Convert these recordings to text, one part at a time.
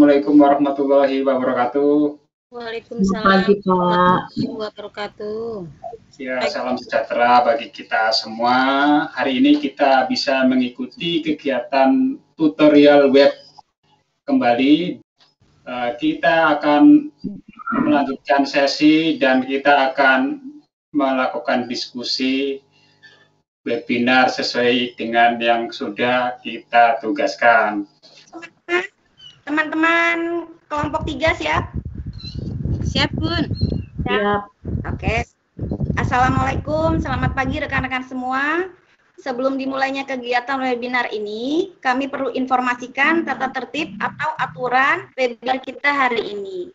Assalamualaikum warahmatullahi wabarakatuh. Waalaikumsalam Pagi, Pak. warahmatullahi wabarakatuh. Ya, salam sejahtera bagi kita semua. Hari ini kita bisa mengikuti kegiatan tutorial web kembali. Kita akan melanjutkan sesi dan kita akan melakukan diskusi webinar sesuai dengan yang sudah kita tugaskan. Teman-teman kelompok 3 siap? Siap, Bun. Siap. Oke. Assalamualaikum, selamat pagi rekan-rekan semua. Sebelum dimulainya kegiatan webinar ini, kami perlu informasikan tata tertib atau aturan webinar kita hari ini.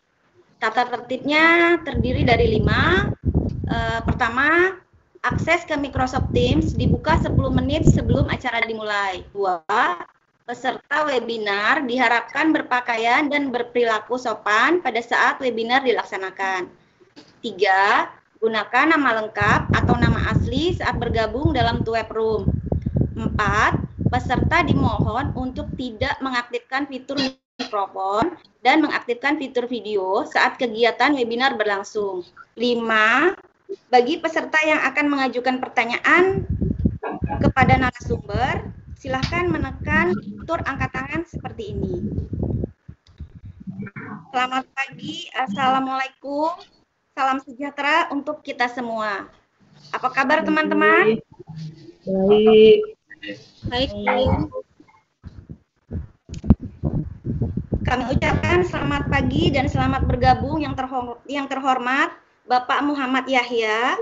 Tata tertibnya terdiri dari 5. Pertama, akses ke Microsoft Teams dibuka 10 menit sebelum acara dimulai. 2. Peserta webinar diharapkan berpakaian dan berperilaku sopan pada saat webinar dilaksanakan. 3. Gunakan nama lengkap atau nama asli saat bergabung dalam web room. 4. Peserta dimohon untuk tidak mengaktifkan fitur mikrofon dan mengaktifkan fitur video saat kegiatan webinar berlangsung. 5. Bagi peserta yang akan mengajukan pertanyaan kepada narasumber, silahkan menekan fitur angkat tangan seperti ini. Selamat pagi, Assalamualaikum, salam sejahtera untuk kita semua. Apa kabar teman-teman? Baik. Baik, Bun. Kami ucapkan selamat pagi dan selamat bergabung yang terhormat Bapak Muhammad Yahya,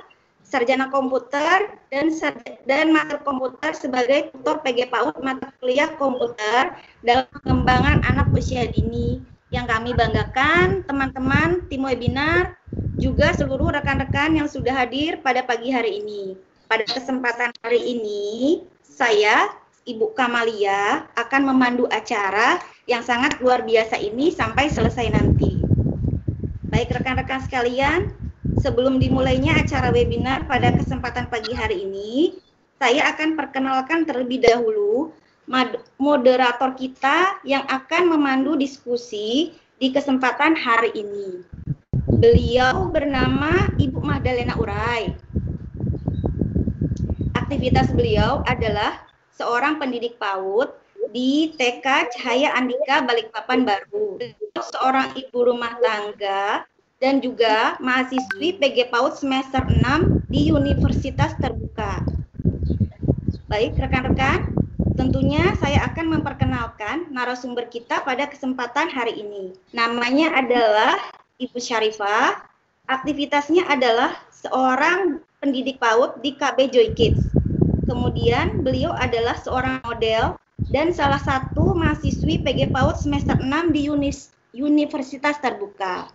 Sarjana Komputer dan Master Komputer sebagai tutor PG PAUD mata kuliah komputer dalam pengembangan anak usia dini. Yang kami banggakan teman-teman tim webinar juga seluruh rekan-rekan yang sudah hadir pada pagi hari ini. Pada kesempatan hari ini, saya Ibu Kamalia akan memandu acara yang sangat luar biasa ini sampai selesai nanti. Baik rekan-rekan sekalian, sebelum dimulainya acara webinar pada kesempatan pagi hari ini, saya akan perkenalkan terlebih dahulu moderator kita yang akan memandu diskusi di kesempatan hari ini. Beliau bernama Ibu Mahdalena Urai. Aktivitas beliau adalah seorang pendidik PAUD di TK Cahaya Andika Balikpapan Baru, seorang ibu rumah tangga, dan juga mahasiswi PG PAUD semester 6 di Universitas Terbuka. Baik rekan-rekan, tentunya saya akan memperkenalkan narasumber kita pada kesempatan hari ini. Namanya adalah Ibu Syarifah. Aktivitasnya adalah seorang pendidik PAUD di KB Joy Kids. Kemudian beliau adalah seorang model dan salah satu mahasiswi PG PAUD semester 6 di Universitas Terbuka.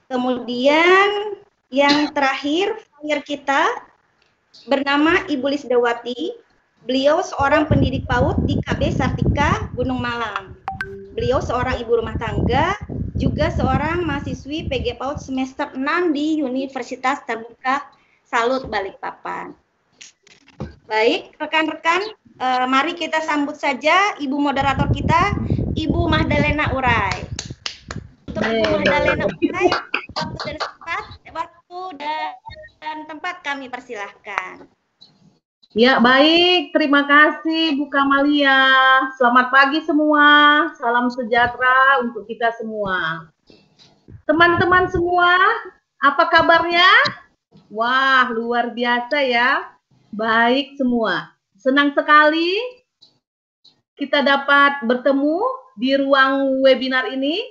Kemudian yang terakhir flyer kita bernama Ibu Lisdawati. Beliau seorang pendidik PAUD di KB Sartika Gunung Malang. Beliau seorang ibu rumah tangga, juga seorang mahasiswi PG PAUD semester 6 di Universitas Terbuka Salut Balikpapan. Baik, rekan-rekan, mari kita sambut saja Ibu moderator kita, Ibu Mahdalena Urai. Untuk Ibu Mahdalena Urai, waktu dan tempat kami persilahkan. Ya, baik. Terima kasih, Bu Kamalia. Selamat pagi semua. Salam sejahtera untuk kita semua. Teman-teman semua, apa kabarnya? Wah, luar biasa ya. Baik semua. Senang sekali kita dapat bertemu di ruang webinar ini.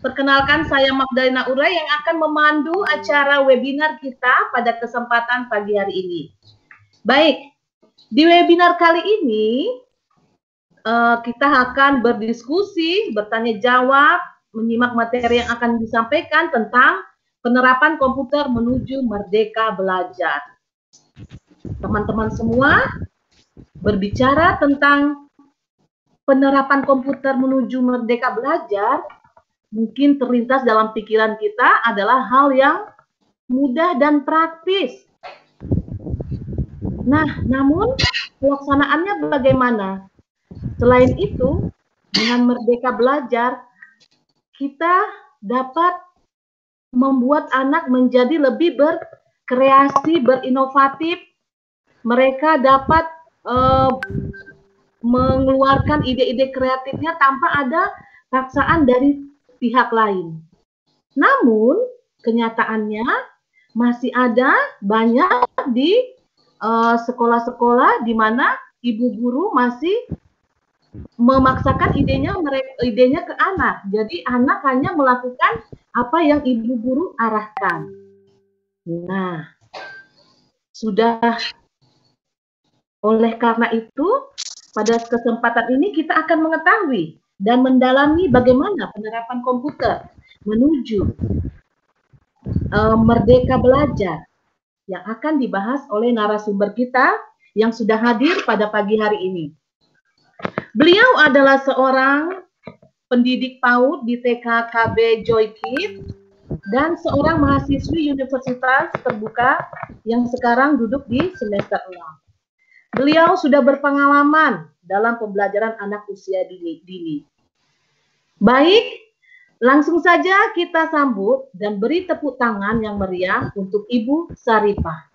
Perkenalkan, saya Magdalena Urai yang akan memandu acara webinar kita pada kesempatan pagi hari ini. Baik, di webinar kali ini kita akan berdiskusi, bertanya jawab, menyimak materi yang akan disampaikan tentang penerapan komputer menuju merdeka belajar. Teman-teman semua, berbicara tentang penerapan komputer menuju merdeka belajar, mungkin terlintas dalam pikiran kita adalah hal yang mudah dan praktis. Nah, namun pelaksanaannya bagaimana? Selain itu, dengan merdeka belajar, kita dapat membuat anak menjadi lebih berkreasi, berinovatif. Mereka dapat mengeluarkan ide-ide kreatifnya tanpa ada paksaan dari pihak lain. Namun, kenyataannya masih ada banyak di sekolah-sekolah di mana ibu guru masih memaksakan idenya ke anak. Jadi anak hanya melakukan apa yang ibu guru arahkan. Nah, sudah oleh karena itu, pada kesempatan ini kita akan mengetahui dan mendalami bagaimana penerapan komputer menuju merdeka belajar yang akan dibahas oleh narasumber kita yang sudah hadir pada pagi hari ini. Beliau adalah seorang pendidik PAUD di TK KB Joy Kids dan seorang mahasiswi Universitas Terbuka yang sekarang duduk di semester 6. Beliau sudah berpengalaman dalam pembelajaran anak usia dini. Baik, langsung saja kita sambut dan beri tepuk tangan yang meriah untuk Ibu Syarifah.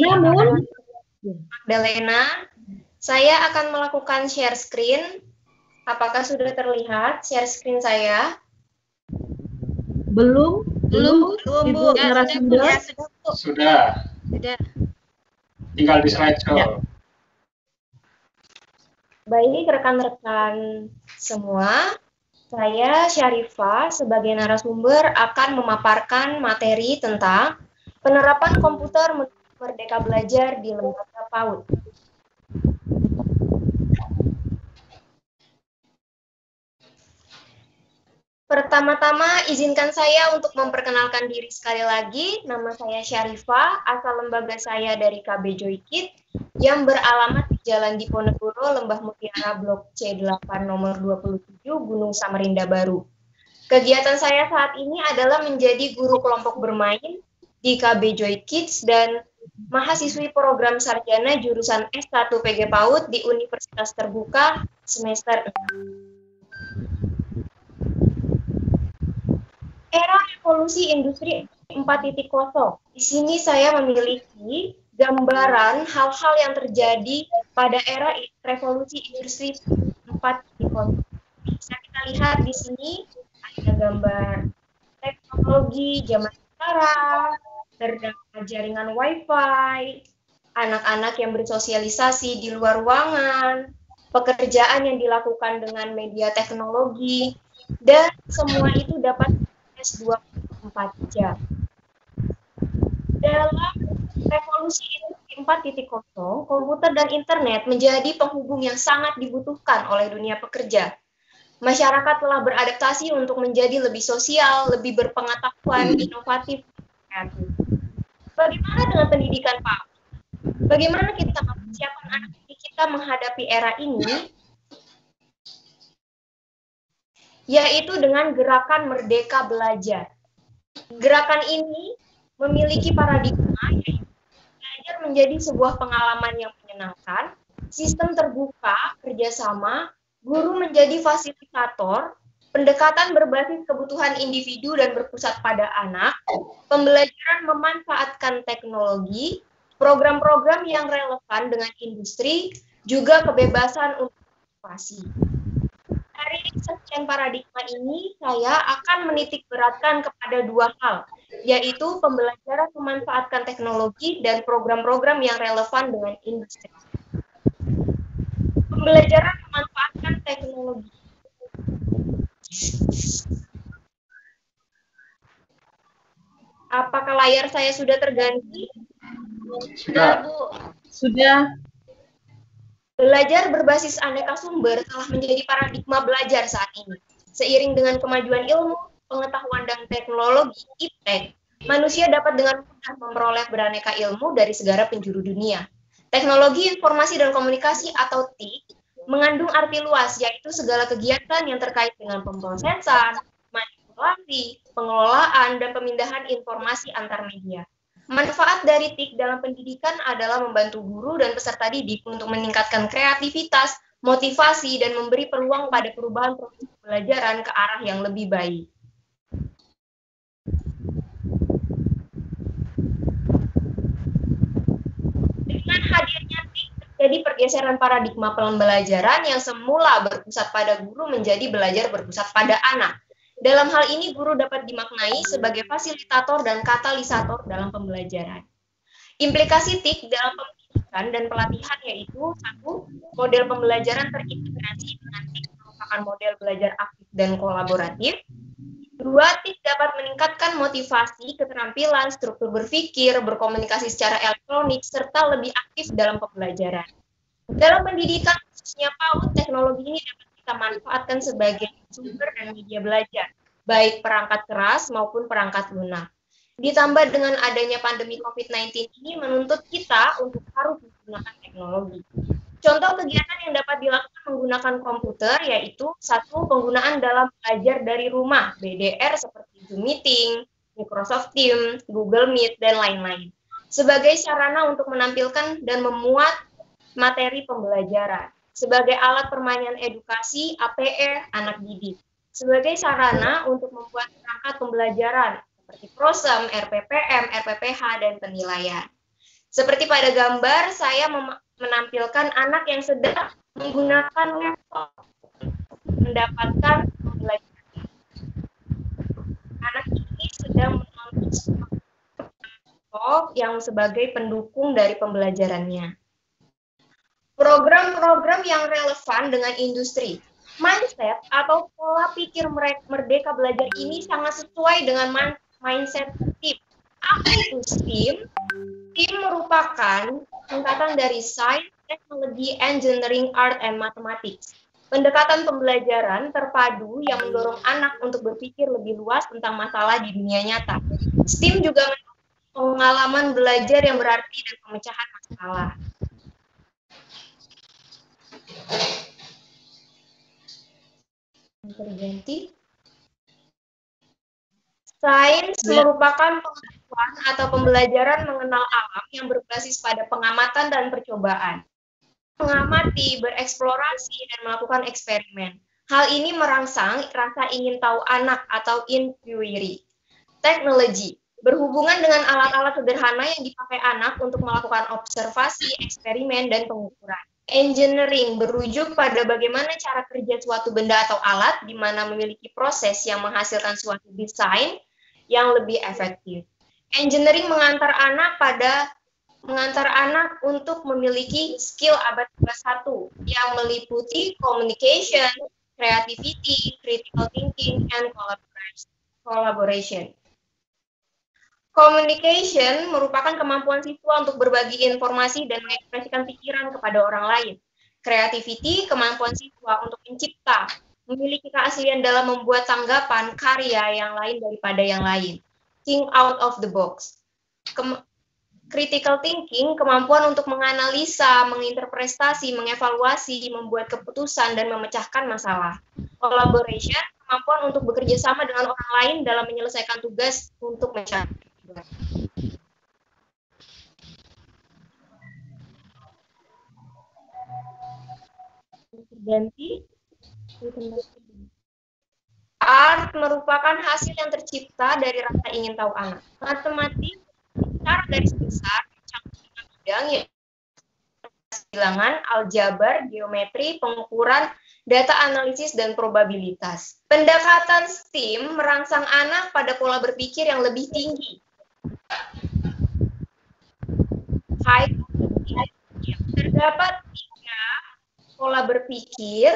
Namun, Magdalena, saya akan melakukan share screen. Apakah sudah terlihat share screen saya? Belum, Ibu Ya, narasumber. Sudah. Tinggal di slideshow. Ya. Baik, rekan-rekan semua, saya Syarifah sebagai narasumber akan memaparkan materi tentang penerapan komputer Merdeka Belajar di lembaga PAUD. Pertama-tama, izinkan saya untuk memperkenalkan diri sekali lagi. Nama saya Syarifah, asal lembaga saya dari KB Joy Kids, yang beralamat di Jalan Diponegoro, Lembah Mutiara, Blok C8, nomor 27, Gunung Samarinda Baru. Kegiatan saya saat ini adalah menjadi guru kelompok bermain di KB Joy Kids dan mahasiswi program sarjana jurusan S1 PG PAUD di Universitas Terbuka semester 6. Era revolusi industri 4.0. Di sini saya memiliki gambaran hal-hal yang terjadi pada era revolusi industri 4.0. Bisa kita lihat di sini ada gambar teknologi zaman sekarang, terdapat jaringan Wi-Fi, anak-anak yang bersosialisasi di luar ruangan, pekerjaan yang dilakukan dengan media teknologi, dan semua itu dapat 24 jam. Dalam revolusi industri 4.0, komputer dan internet menjadi penghubung yang sangat dibutuhkan oleh dunia pekerja. Masyarakat telah beradaptasi untuk menjadi lebih sosial, lebih berpengetahuan, inovatif, kreatif. Bagaimana dengan pendidikan, Pak? Bagaimana kita mempersiapkan anak didik kita menghadapi era ini? Yaitu dengan gerakan Merdeka Belajar. Gerakan ini memiliki paradigma yaitu belajar menjadi sebuah pengalaman yang menyenangkan, sistem terbuka, kerjasama, guru menjadi fasilitator, pendekatan berbasis kebutuhan individu dan berpusat pada anak, pembelajaran memanfaatkan teknologi, program-program yang relevan dengan industri, juga kebebasan untuk inovasi. Dari sekian paradigma ini, saya akan menitik beratkan kepada dua hal, yaitu pembelajaran memanfaatkan teknologi dan program-program yang relevan dengan industri. Pembelajaran memanfaatkan teknologi. Apakah layar saya sudah terganti? Sudah. Bu. Sudah. Belajar berbasis aneka sumber telah menjadi paradigma belajar saat ini. Seiring dengan kemajuan ilmu, pengetahuan dan teknologi (iptek), manusia dapat dengan mudah memperoleh beraneka ilmu dari segala penjuru dunia. Teknologi informasi dan komunikasi atau TIK mengandung arti luas, yaitu segala kegiatan yang terkait dengan pemrosesan, manipulasi, pengelolaan, dan pemindahan informasi antar media. Manfaat dari TIK dalam pendidikan adalah membantu guru dan peserta didik untuk meningkatkan kreativitas, motivasi, dan memberi peluang pada perubahan proses pembelajaran ke arah yang lebih baik. Dengan hadirnya TIK, terjadi pergeseran paradigma pembelajaran yang semula berpusat pada guru menjadi belajar berpusat pada anak. Dalam hal ini, guru dapat dimaknai sebagai fasilitator dan katalisator dalam pembelajaran. Implikasi TIK dalam pendidikan dan pelatihan yaitu: 1. Model pembelajaran terintegrasi dengan TIK merupakan model belajar aktif dan kolaboratif. 2. TIK dapat meningkatkan motivasi, keterampilan, struktur berpikir, berkomunikasi secara elektronik, serta lebih aktif dalam pembelajaran. Dalam pendidikan, khususnya PAUD, teknologi ini dapat kita manfaatkan sebagai sumber dan media belajar, baik perangkat keras maupun perangkat lunak. Ditambah dengan adanya pandemi COVID-19 ini menuntut kita untuk harus menggunakan teknologi. Contoh kegiatan yang dapat dilakukan menggunakan komputer yaitu: 1. Penggunaan dalam belajar dari rumah, BDR seperti Zoom Meeting, Microsoft Teams, Google Meet, dan lain-lain, sebagai sarana untuk menampilkan dan memuat materi pembelajaran, sebagai alat permainan edukasi, APE, anak didik, sebagai sarana untuk membuat perangkat pembelajaran, seperti PROSEM, RPPM, RPPH, dan penilaian. Seperti pada gambar, saya menampilkan anak yang sedang menggunakan laptop mendapatkan pembelajaran. Anak ini sedang menonton laptop yang sebagai pendukung dari pembelajarannya. Program-program yang relevan dengan industri. Mindset atau pola pikir merdeka belajar ini sangat sesuai dengan mindset STEAM. Apa itu STEAM? STEAM merupakan singkatan dari Science, Technology, Engineering, Art, and Mathematics. Pendekatan pembelajaran terpadu yang mendorong anak untuk berpikir lebih luas tentang masalah di dunia nyata. STEAM juga mendukung pengalaman belajar yang berarti dan pemecahan masalah. Terganti. Sains merupakan pengetahuan atau pembelajaran mengenal alam yang berbasis pada pengamatan dan percobaan. Mengamati, bereksplorasi, dan melakukan eksperimen. Hal ini merangsang rasa ingin tahu anak atau inquiry. Teknologi berhubungan dengan alat-alat sederhana yang dipakai anak untuk melakukan observasi, eksperimen, dan pengukuran. Engineering berujuk pada bagaimana cara kerja suatu benda atau alat di mana memiliki proses yang menghasilkan suatu desain yang lebih efektif. Engineering mengantar anak untuk memiliki skill abad 21 yang meliputi communication, creativity, critical thinking, and collaboration. Communication merupakan kemampuan siswa untuk berbagi informasi dan mengekspresikan pikiran kepada orang lain. Creativity, kemampuan siswa untuk mencipta, memiliki keaslian dalam membuat tanggapan karya yang lain daripada yang lain. Think out of the box. Critical thinking, kemampuan untuk menganalisa, menginterpretasi, mengevaluasi, membuat keputusan, dan memecahkan masalah. Collaboration, kemampuan untuk bekerja sama dengan orang lain dalam menyelesaikan tugas untuk mencapai tujuan. Ganti. Art merupakan hasil yang tercipta dari rasa ingin tahu anak. Matematik secara garis besar mencakup 5 bidang yaitu bilangan, aljabar, geometri, pengukuran, data analisis, dan probabilitas. Pendekatan STEAM merangsang anak pada pola berpikir yang lebih tinggi. Terdapat 3 pola berpikir.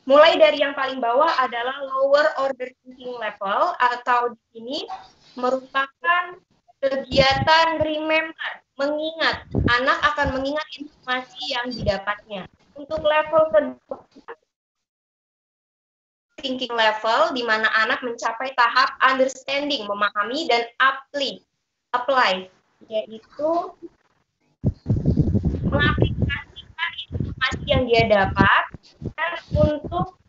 Mulai dari yang paling bawah adalah lower order thinking level, atau di sini merupakan kegiatan remember, mengingat. Anak akan mengingat informasi yang didapatnya. Untuk level kedua, thinking level, di mana anak mencapai tahap understanding, memahami, dan apply, yaitu mengaplikasikan informasi yang dia dapat. Dan untuk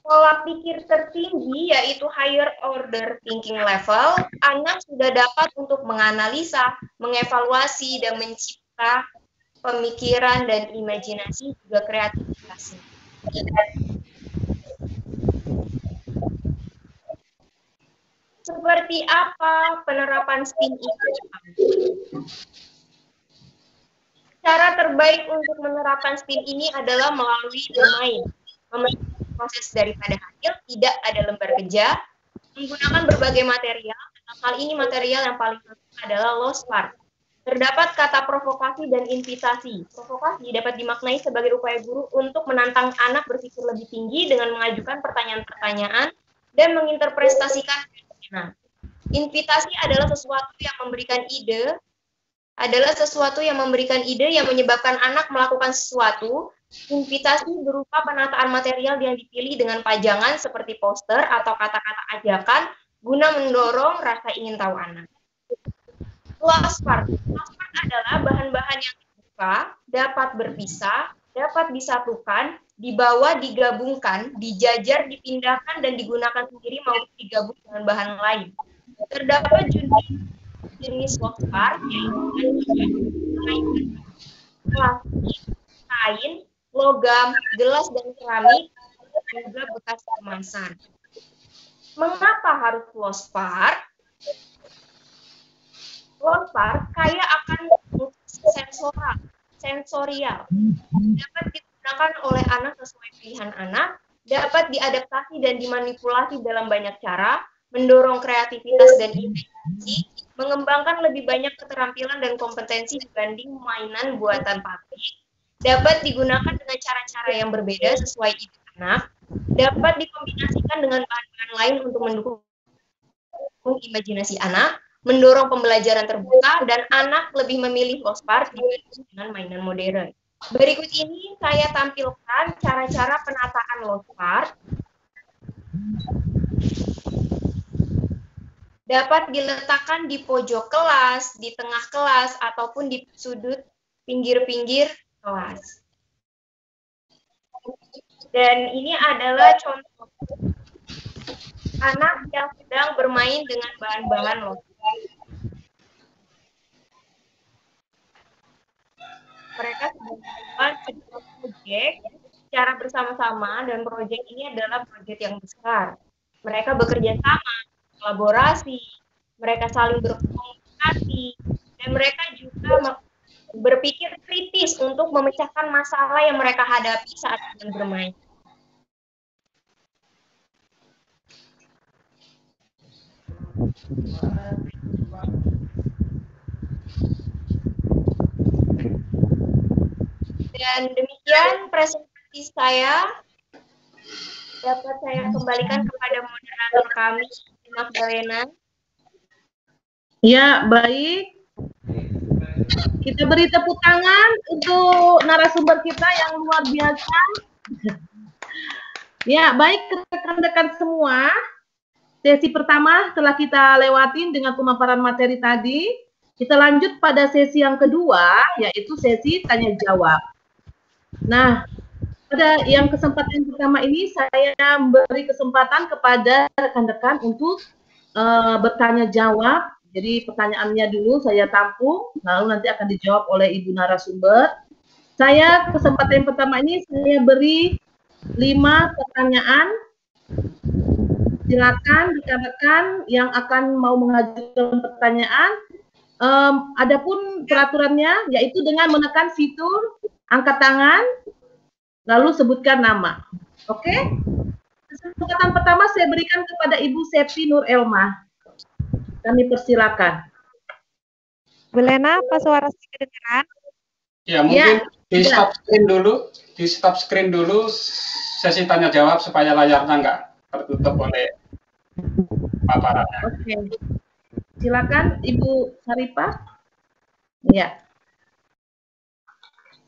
pola pikir tertinggi, yaitu higher order thinking level, anak sudah dapat untuk menganalisa, mengevaluasi, dan mencipta pemikiran, dan imajinasi, juga kreativitasnya. Seperti apa penerapan STEAM itu? Cara terbaik untuk menerapkan STEAM ini adalah melalui bermain. Memenuhi proses daripada hasil, tidak ada lembar kerja, menggunakan berbagai material. Dalam hal ini material yang paling penting adalah lost part. Terdapat kata provokasi dan invitasi. Provokasi dapat dimaknai sebagai upaya guru untuk menantang anak berpikir lebih tinggi dengan mengajukan pertanyaan-pertanyaan dan menginterpretasikan. Nah, invitasi adalah sesuatu yang memberikan ide yang menyebabkan anak melakukan sesuatu. Invitasi berupa penataan material yang dipilih dengan pajangan seperti poster atau kata-kata ajakan guna mendorong rasa ingin tahu anak. Lost part adalah bahan-bahan yang terbuka, dapat berpisah, dapat disatukan, dibawa, digabungkan, dijajar, dipindahkan, dan digunakan sendiri maupun digabung dengan bahan lain. Terdapat jenis lost part, yaitu plastik, kain, logam, gelas, dan keramik, juga bekas kemasan. Mengapa harus lost part? Lost part kaya akan sensorial, dapat digunakan oleh anak sesuai pilihan anak, dapat diadaptasi dan dimanipulasi dalam banyak cara, mendorong kreativitas dan imajinasi, mengembangkan lebih banyak keterampilan dan kompetensi dibanding mainan buatan pabrik, dapat digunakan dengan cara-cara yang berbeda sesuai ide anak, dapat dikombinasikan dengan bahan-bahan lain untuk mendukung imajinasi anak, mendorong pembelajaran terbuka, dan anak lebih memilih lost part dibanding dengan mainan modern. Berikut ini saya tampilkan cara-cara penataan lost part. Dapat diletakkan di pojok kelas, di tengah kelas, ataupun di sudut pinggir-pinggir kelas. Dan ini adalah contoh anak yang sedang bermain dengan bahan-bahan lost part. Mereka sedang melakukan sebuah proyek secara bersama-sama, dan proyek ini adalah proyek yang besar. Mereka bekerja sama, kolaborasi, mereka saling berkomunikasi, dan mereka juga berpikir kritis untuk memecahkan masalah yang mereka hadapi saat sedang bermain. Dan demikian presentasi saya. Dapat saya kembalikan kepada moderator kami, Magdalena. Ya, baik. Kita beri tepuk tangan untuk narasumber kita yang luar biasa. Ya, baik rekan-rekan semua. Sesi pertama telah kita lewatin dengan pemaparan materi tadi. Kita lanjut pada sesi yang kedua, yaitu sesi tanya jawab. Nah, pada yang kesempatan pertama ini saya beri kesempatan kepada rekan-rekan untuk bertanya jawab. Jadi pertanyaannya dulu saya tampung, lalu nanti akan dijawab oleh Ibu narasumber. Saya kesempatan pertama ini saya beri 5 pertanyaan. Silakan rekan-rekan yang akan mau mengajukan pertanyaan. Adapun peraturannya yaitu dengan menekan fitur angkat tangan, lalu sebutkan nama. Oke? Kesempatan pertama saya berikan kepada Ibu Septi Nur Elma. Kami persilakan. Bu Lena, apa suara saya kedengaran? Ya, mungkin di stop screen dulu sesi tanya jawab supaya layarnya nggak tertutup oleh paparannya. Oke. Silakan Ibu Saripah. Ya.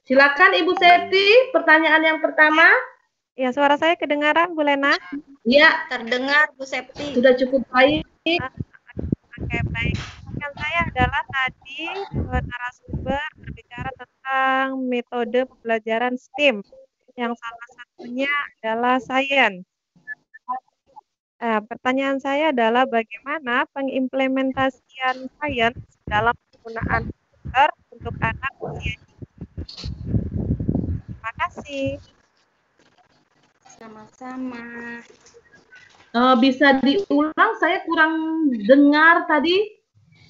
Silakan Ibu Septi, pertanyaan yang pertama. Ya, suara saya kedengaran, Bu Lena? Ya, Terdengar, Bu Septi. sudah cukup baik. Oke, baik. Pertanyaan saya adalah tadi narasumber berbicara tentang metode pembelajaran STEAM, yang salah satunya adalah sains. Pertanyaan saya adalah bagaimana pengimplementasian sains dalam penggunaan komputer untuk anak usia dini? Terima kasih. Sama-sama. Bisa diulang, saya kurang dengar tadi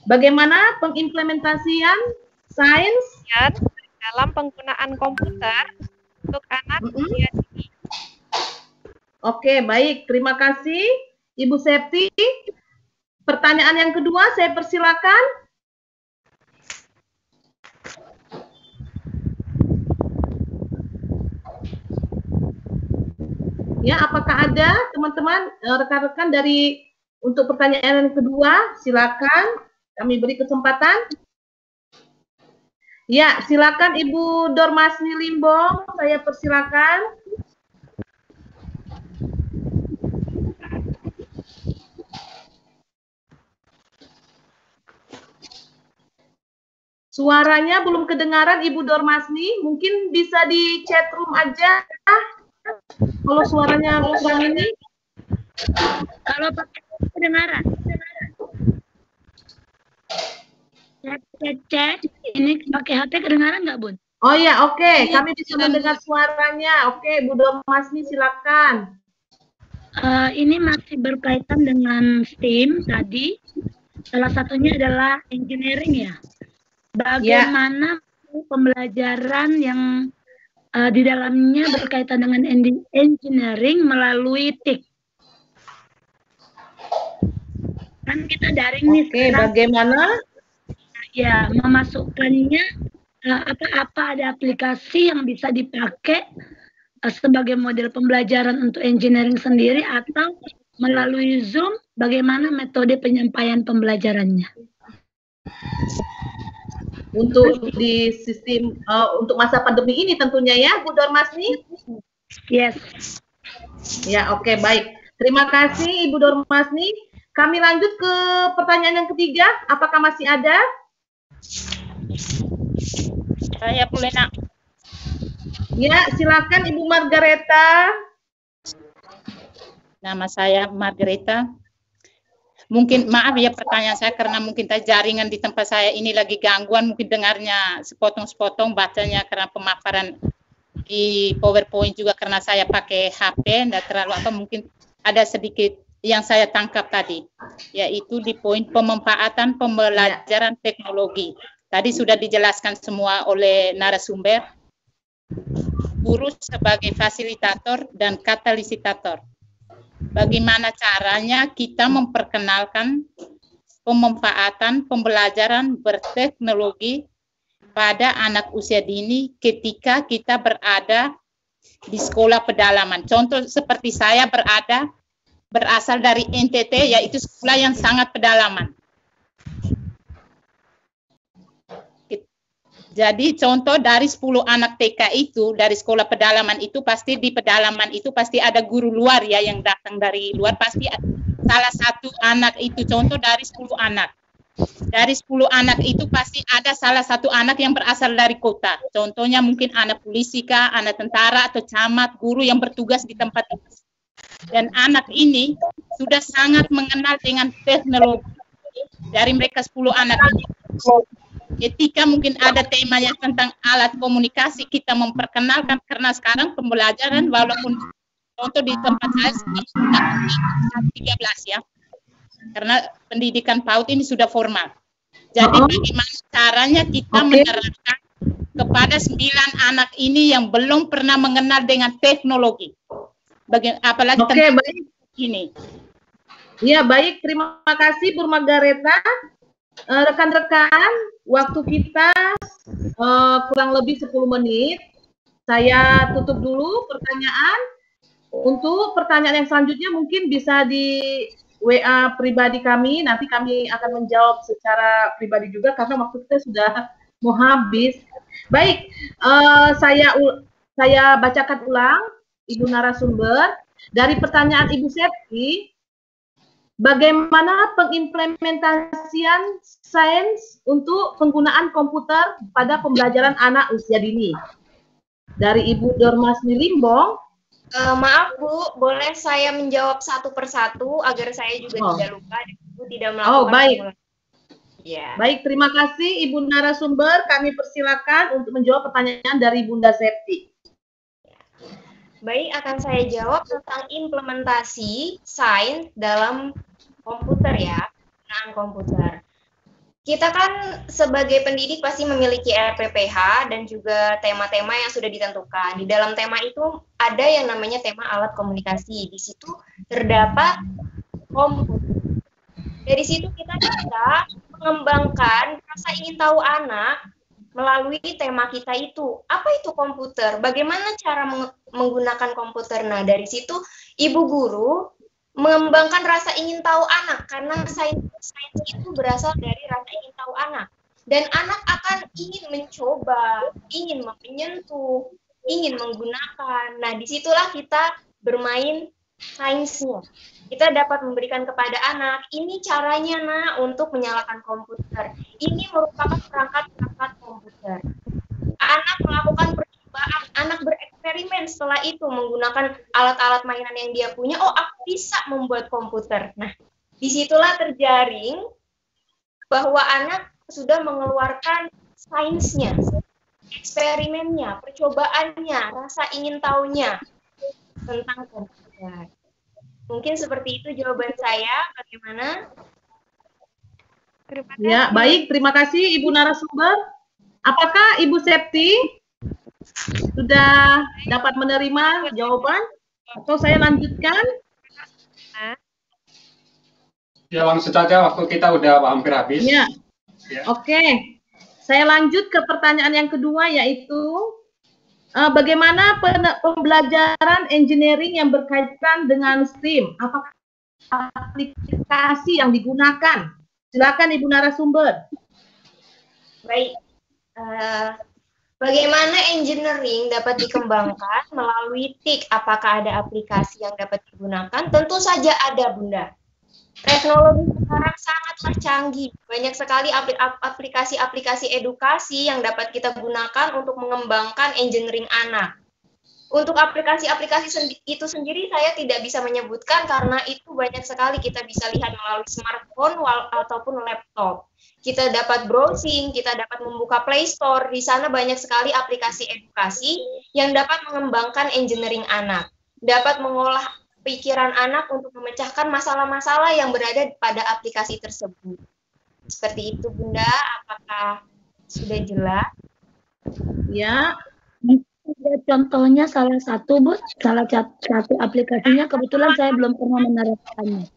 bagaimana pengimplementasian sains Dalam penggunaan komputer untuk anak usia dini. Oke, baik. Terima kasih, Ibu Septi. Pertanyaan yang kedua, saya persilakan. Ya, apakah ada teman-teman, rekan-rekan dari untuk pertanyaan yang kedua? Silakan, kami beri kesempatan. Ya, silakan Ibu Dormasni Limbong, saya persilakan. Suaranya belum kedengaran Ibu Dormasni, mungkin bisa di chat room aja. Kalau suaranya kurang ini. Kalau pakai kedengaran. Cek, ini pakai HP kedengaran nggak, Bun? Oh ya, oke. Kami bisa mendengar suaranya. Oke, Bu Dormasni silakan. Ini masih berkaitan dengan STEAM tadi. Salah satunya adalah engineering ya. Bagaimana pembelajaran yang di dalamnya berkaitan dengan engineering melalui TIK. Kan kita daring nih. Oke, bagaimana? Ya, memasukkannya apa ada aplikasi yang bisa dipakai sebagai model pembelajaran untuk engineering sendiri atau melalui Zoom, bagaimana metode penyampaian pembelajarannya? Untuk di sistem untuk masa pandemi ini tentunya ya, Bu Dormasni? Yes. Ya, oke, baik. Terima kasih Ibu Dormasni. Kami lanjut ke pertanyaan yang ketiga. Apakah masih ada? Saya boleh, Nak. Ya, silakan Ibu Margareta. Nama saya Margareta. Mungkin maaf ya pertanyaan saya karena mungkin jaringan di tempat saya ini lagi gangguan, mungkin dengarnya sepotong-sepotong, bacanya karena pemaparan di PowerPoint juga karena saya pakai HP, tidak terlalu apa, mungkin ada sedikit yang saya tangkap tadi, yaitu di poin pemanfaatan pembelajaran teknologi. Tadi sudah dijelaskan semua oleh narasumber, guru sebagai fasilitator dan katalisator. Bagaimana caranya kita memperkenalkan pemanfaatan pembelajaran berteknologi pada anak usia dini ketika kita berada di sekolah pedalaman. Contoh seperti saya berasal dari NTT, yaitu sekolah yang sangat pedalaman. Jadi contoh dari 10 anak TK itu, dari sekolah pedalaman itu, pasti di pedalaman itu pasti ada guru luar ya yang datang dari luar, pasti salah satu anak itu, contoh dari 10 anak. Dari 10 anak itu pasti ada salah satu anak yang berasal dari kota. Contohnya mungkin anak polisi kah, anak tentara atau camat, guru yang bertugas di tempat itu. Dan anak ini sudah sangat mengenal dengan teknologi. Dari mereka 10 anak ini. Ketika mungkin ada temanya tentang alat komunikasi, kita memperkenalkan, karena sekarang pembelajaran walaupun contoh di tempat saya sudah 13 ya, karena pendidikan PAUD ini sudah formal. Jadi bagaimana caranya kita menerapkan kepada 9 anak ini yang belum pernah mengenal dengan teknologi, apalagi tentang ini. Ya, baik, terima kasih Bu Margareta. Rekan-rekan, waktu kita kurang lebih 10 menit. Saya tutup dulu pertanyaan. Untuk pertanyaan yang selanjutnya mungkin bisa di WA pribadi kami. Nanti kami akan menjawab secara pribadi juga karena waktu kita sudah mau habis. Baik, saya bacakan ulang Ibu narasumber. Dari pertanyaan Ibu Septi, bagaimana pengimplementasian sains untuk penggunaan komputer pada pembelajaran anak usia dini? Dari Ibu Dormasni Limbong. Maaf Bu, boleh saya menjawab satu persatu agar saya juga tidak lupa dan Ibu tidak melakukan baik. Ya. Baik, terima kasih Ibu narasumber. Kami persilakan untuk menjawab pertanyaan dari Bunda Septi. Baik, akan saya jawab tentang implementasi sains dalam komputer ya, penggunaan komputer. Kita kan sebagai pendidik pasti memiliki RPPH dan juga tema-tema yang sudah ditentukan. Di dalam tema itu ada yang namanya tema alat komunikasi. Di situ terdapat komputer. Dari situ kita bisa mengembangkan rasa ingin tahu anak melalui tema kita itu. Apa itu komputer? Bagaimana cara menggunakan komputer? Nah, dari situ ibu guru mengembangkan rasa ingin tahu anak, karena sains itu berasal dari rasa ingin tahu anak. Dan anak akan ingin mencoba, ingin menyentuh, ingin menggunakan. Nah, disitulah kita bermain sainsnya. Kita dapat memberikan kepada anak, ini caranya nak untuk menyalakan komputer. Ini merupakan perangkat-perangkat komputer. Anak melakukan percobaan, anak bereksperimen setelah itu menggunakan alat-alat mainan yang dia punya. Oh, aku bisa membuat komputer. Nah, disitulah terjaring bahwa anak sudah mengeluarkan sainsnya, eksperimennya, percobaannya, rasa ingin tahunya tentang komputer. Mungkin seperti itu jawaban saya. Bagaimana? Ya, baik. Terima kasih Ibu narasumber. Apakah Ibu Septi sudah dapat menerima jawaban? Atau saya lanjutkan? Ya, langsung saja, waktu kita udah hampir habis. Ya. Oke. Saya lanjut ke pertanyaan yang kedua, yaitu bagaimana pembelajaran engineering yang berkaitan dengan STEAM? Apakah aplikasi yang digunakan? Silakan Ibu narasumber. Baik. Bagaimana engineering dapat dikembangkan melalui TIK? Apakah ada aplikasi yang dapat digunakan? Tentu saja ada, Bunda. Teknologi sekarang sangatlah canggih. Banyak sekali aplikasi-aplikasi edukasi yang dapat kita gunakan untuk mengembangkan engineering anak. Untuk aplikasi-aplikasi itu sendiri saya tidak bisa menyebutkan karena itu banyak sekali kita bisa lihat melalui smartphone ataupun laptop. Kita dapat browsing, kita dapat membuka Play Store. Di sana banyak sekali aplikasi edukasi yang dapat mengembangkan engineering anak. Dapat mengolah pikiran anak untuk memecahkan masalah-masalah yang berada pada aplikasi tersebut. Seperti itu, Bunda. Apakah sudah jelas? Ya. Contohnya salah satu, Bu, salah satu aplikasinya kebetulan saya belum pernah menerapkannya.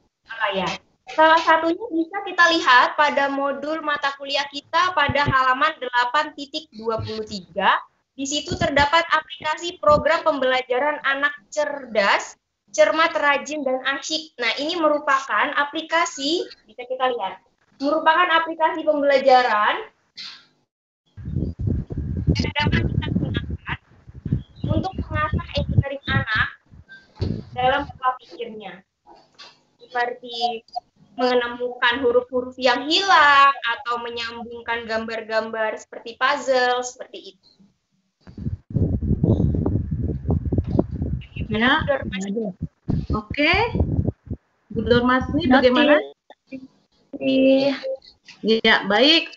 Ya. Salah satunya bisa kita lihat pada modul mata kuliah kita pada halaman 8.23. Di situ terdapat aplikasi program pembelajaran anak cerdas, cermat, rajin, dan asyik. Nah, ini merupakan aplikasi, bisa kita lihat, merupakan aplikasi pembelajaran yang dapat kita gunakan untuk mengasah engineering anak dalam pola pikirnya. Seperti menemukan huruf-huruf yang hilang atau menyambungkan gambar-gambar seperti puzzle, seperti itu. Ya. Oke. Bu Dormasni bagaimana? Ya, baik.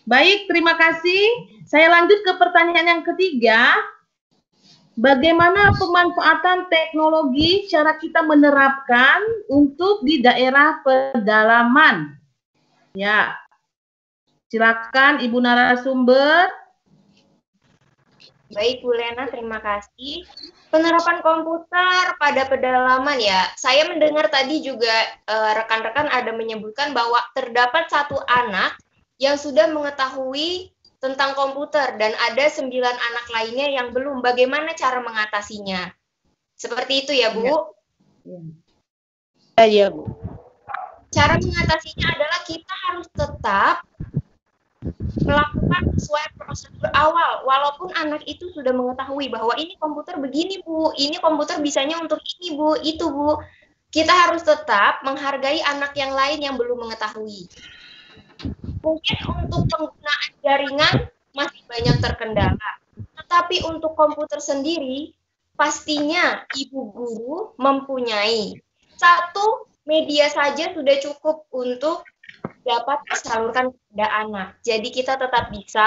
Baik, terima kasih. Saya lanjut ke pertanyaan yang ketiga. Bagaimana pemanfaatan teknologi cara kita menerapkan untuk di daerah pedalaman? Ya. Silakan Ibu narasumber. Baik, Bu Lena, terima kasih. Penerapan komputer pada pedalaman ya. Saya mendengar tadi juga rekan-rekan ada menyebutkan bahwa terdapat satu anak yang sudah mengetahui tentang komputer dan ada 9 anak lainnya yang belum. Bagaimana cara mengatasinya? Seperti itu ya, Bu? Iya, Bu. Cara mengatasinya adalah kita harus tetap melakukan sesuai prosedur awal, walaupun anak itu sudah mengetahui bahwa ini komputer begini, Bu, ini komputer bisanya untuk ini, Bu, itu, Bu. Kita harus tetap menghargai anak yang lain yang belum mengetahui. Mungkin untuk penggunaan jaringan masih banyak terkendala, tetapi untuk komputer sendiri, pastinya ibu guru mempunyai satu media saja sudah cukup untuk dapat disalurkan kepada anak. Jadi kita tetap bisa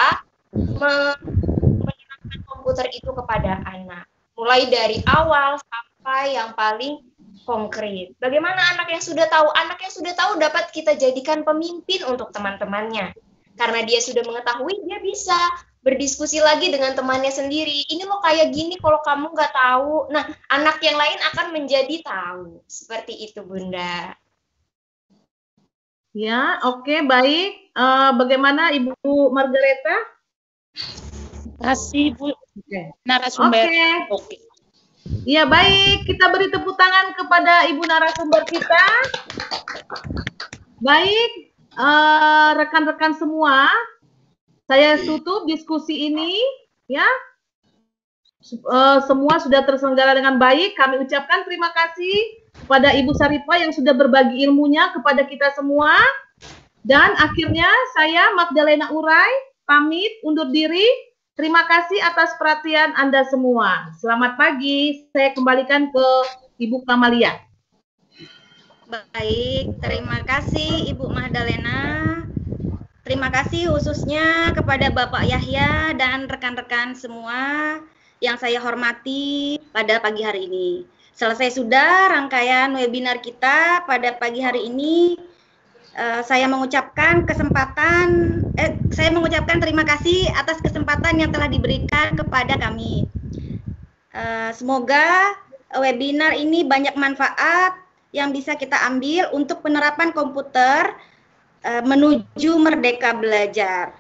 menyenangkan komputer itu kepada anak. Mulai dari awal sampai yang paling konkret. Bagaimana anak yang sudah tahu? Anak yang sudah tahu dapat kita jadikan pemimpin untuk teman-temannya. Karena dia sudah mengetahui, dia bisa berdiskusi lagi dengan temannya sendiri. Ini loh kayak gini kalau kamu nggak tahu. Nah, anak yang lain akan menjadi tahu. Seperti itu, Bunda. Ya, oke, baik. Bagaimana Ibu Margareta? Kasih Bu Oke. narasumber. Oke. Ya, baik. Kita beri tepuk tangan kepada Ibu narasumber kita. Baik, rekan-rekan semua, saya tutup diskusi ini, ya. Semua sudah terselenggara dengan baik. Kami ucapkan terima kasih kepada Ibu Saripah yang sudah berbagi ilmunya kepada kita semua. Dan akhirnya saya Magdalena Urai pamit undur diri. Terima kasih atas perhatian Anda semua. Selamat pagi. Saya kembalikan ke Ibu Kamalia. Baik, terima kasih Ibu Magdalena. Terima kasih khususnya kepada Bapak Yahya dan rekan-rekan semua yang saya hormati pada pagi hari ini. Selesai sudah rangkaian webinar kita pada pagi hari ini. Saya mengucapkan terima kasih atas kesempatan yang telah diberikan kepada kami. Semoga webinar ini banyak manfaat yang bisa kita ambil untuk penerapan komputer menuju merdeka belajar.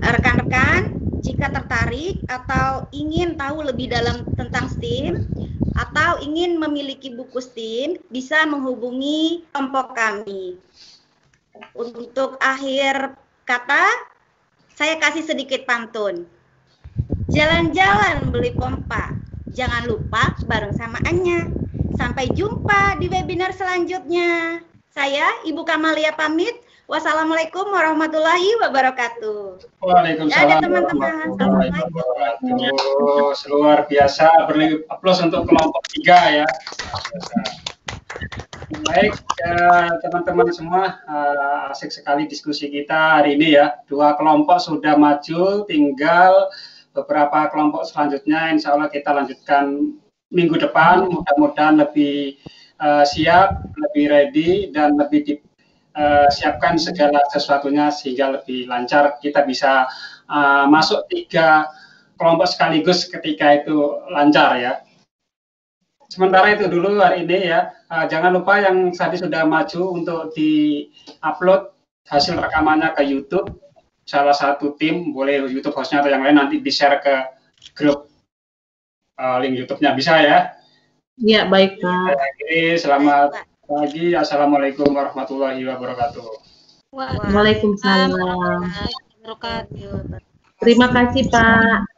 Rekan-rekan, jika tertarik atau ingin tahu lebih dalam tentang STEAM atau ingin memiliki buku STEAM, bisa menghubungi kelompok kami. Untuk akhir kata, saya kasih sedikit pantun. Jalan-jalan beli pompa, jangan lupa bareng sama Anya. Sampai jumpa di webinar selanjutnya. Saya Ibu Kamalia pamit. Wassalamualaikum warahmatullahi wabarakatuh. Waalaikumsalam warahmatullahi wabarakatuh. Luar biasa, beri aplaus untuk kelompok 3 ya. Baik, teman-teman semua, asik sekali diskusi kita hari ini ya. 2 kelompok sudah maju, tinggal beberapa kelompok selanjutnya. Insya Allah kita lanjutkan minggu depan. Mudah-mudahan lebih siap, lebih ready, dan lebih siapkan segala sesuatunya sehingga lebih lancar. Kita bisa masuk 3 kelompok sekaligus ketika itu lancar ya. Sementara itu dulu hari ini ya, jangan lupa yang tadi sudah maju untuk di-upload hasil rekamannya ke YouTube. Salah satu tim, boleh YouTube hostnya atau yang lain, nanti di-share ke grup link YouTube-nya, bisa ya? Iya, baik Pak. Selamat pagi, Assalamualaikum warahmatullahi wabarakatuh. Waalaikumsalam. Wabarakatuh. Terima kasih Pak.